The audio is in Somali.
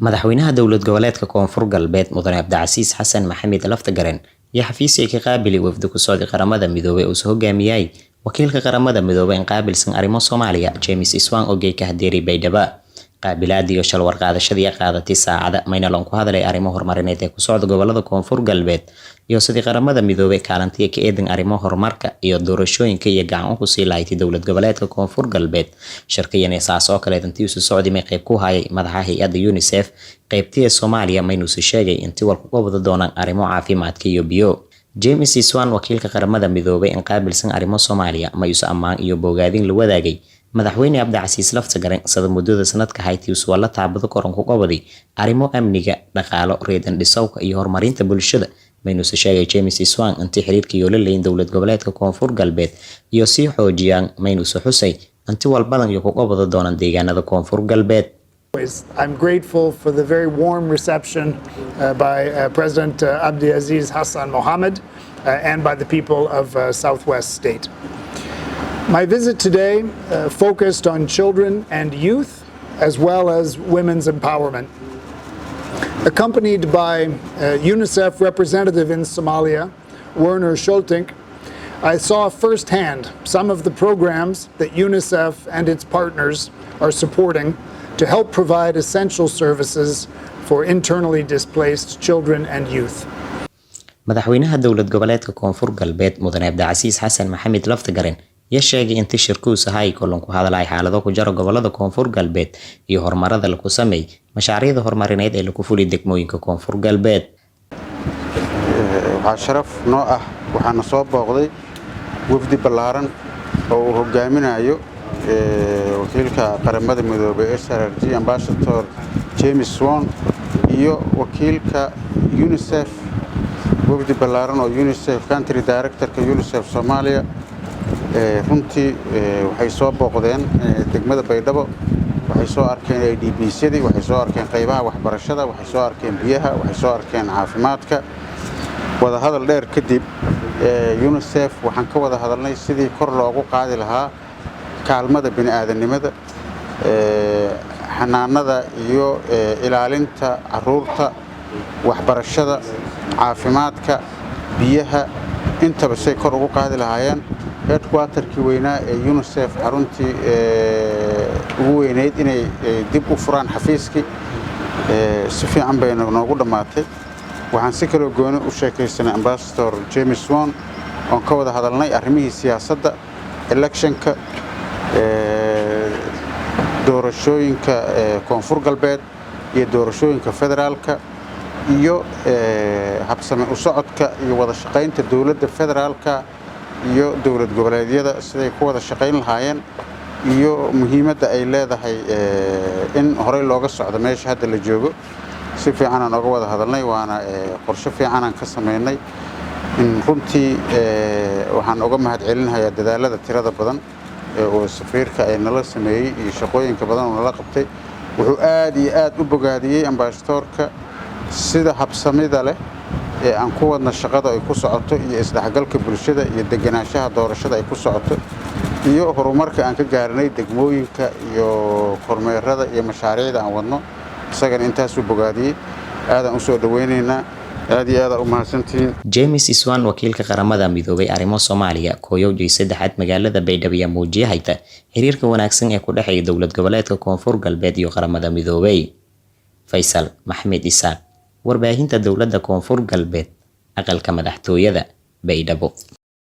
madaxweynaha dowlad goboleedka Koonfur Galbeed Mudane Cabdicasiis Xasan Maxamed Laftagaren iyo xafiiska ka qaabili wafdi ku socday qaramada midoobay oo soo hogaamiyay wakiilka qaramada midoobay in qaabilsan arrimo Soomaaliya James Iswaan oo ka hadeeray Baydhabo qaabilaad iyo shal warqaadashadii qaadatay saacada maynalan ku hadalay arrimo horumarineed ee ku socda gobolada Koonfur Galbeed iyo sidii qaramada midoobay kaalintii ka eedan arrimo horumarka iyo doorashooyinka iyo gacan ku sii lahayd dowlad goboleedka Koonfur Galbeed shirkiyada asaas oo kale intii uu socday may qayb ku hayay madaxa hay'adda UNICEF qaybtii Soomaaliya maynu soo sheegay intii wal ku wada doonaan arrimo caafimaadka iyo biyo James Iswaan wakiilka qaramada midoobay in qaabilsan arrimo Soomaaliya ma yuusa amaan iyo bogaadin la wadaagay madaxweyne Cabdicasiis Laftagaren sida muddada sanadka hayti uu soo la taabado koran ku qabaday arrimo amniga dhaqaalo reedan dhisawka iyo horumarinta bulshada maynu soo sheegay James Iswaan intii xiriirka iyo leeyahay dowlad goboleedka Koonfur Galbeed iyo si xoojiyaan maynu soo xusay intii walbadan iyo ku qabado doonaan deegaanada Koonfur Galbeed. I'm grateful for the very warm reception by President Abdiaziz Hassan Mohammed and by the people of Southwest State. My visit today focused on children and youth as well as women's empowerment. Accompanied by UNICEF representative in Somalia, Werner Schultink, I saw firsthand some of the programs that UNICEF and its partners are supporting to help provide essential services for internally displaced children and youth. madaxweynaha dowlad goboleedka Koonfur Galbeed Mudane Cabdicasiis Xasan Maxamed Laftagaren ya sheegay in shirku sahay kulan ku hadalay xaalado ku jira gobolada Koonfur Galbeed iyo horumarada la ku sameeyay mashaariicda horumarineed ee lagu fuliyay degmooyinka Koonfur Galbeed. Waxa sharaf noo ah waxaana soo booqday wafdi ballaaran oo hogaaminayo wakiilka qaramada midoobay SRG Ambassador James Iswaan iyo wakiilka UNICEF wafdi ballaaran oo UNICEF Country Director-ka UNICEF Soomaaliya runtii waxay soo booqdeen degmada Baydhabo waxay soo arkeen IDPs-yadii waxay soo arkeen qaybaha waxbarashada waxay soo arkeen biyaha waxay soo arkeen caafimaadka wada hadal dheer kadib UNICEF waxaan ka wada hadalnay sidii kor loogu qaadi lahaa kaalmada bini'aadanimada xanaanada iyo ilaalinta caruurta waxbarashada caafimaadka biyaha intaba say kor ugu qaadi lahaayeen headquarter-kii weynaa ee UNICEF xaruntii ugu weyneyd inay dib u furaan xafiiskii si fiican bay noogu dhamaatay waxaan si kale gooni u sheekaysanay Ambassador James Iswaan oo ka wada hadalnay arrimihii siyaasadda electionka doorashooyinka Koonfur Galbeed iyo doorashooyinka federaalka iyo habsami u socodka iyo wada shaqaynta dawladda federaalka iyo dowlad goboleedyada siday ku wada shaqayn lahaayeen iyo muhiimadda ay leedahay in hore looga socdo meesha hadda la joogo si fiican aan uga wada hadalnay waana qorshe fiican aan ka sameynay in runtii waxaan uga mahadcelinayaa dadaalada tirada badan oo safiirka ay nala sameeyay iyo shaqooyinka badan oo nala qabtay wuxuu aad iyo aad u bogaadiyay ambassadorka sida habsamida leh ee aan ku wadna shaqada ay ku socoto iyo isdhexgalka bulshada iyo deganaanshaha doorashada ay ku socoto iyo horumarka aan ka gaarnay degmooyinka iyo kormeerada iyo mashaariicda aan wadno isagan intaas u bogaadiyay aad aan u soo dhaweynaynaa aad iyo aad u mahadsantiin. James Iswaan wakiilka qaramada midoobay arrimo Soomaaliya kooyowjay saddexaad magaalada Baydhabo ayaa muujiyay xiriirka wanaagsan ee ku dhaxeeya dowlad goboleedka Koonfur Galbeed iyo qaramada midoobay. Faisal Maxamed Isaaq warbaahinta dowladda Koonfur Galbeed aqalka madaxtooyada Baydhabo.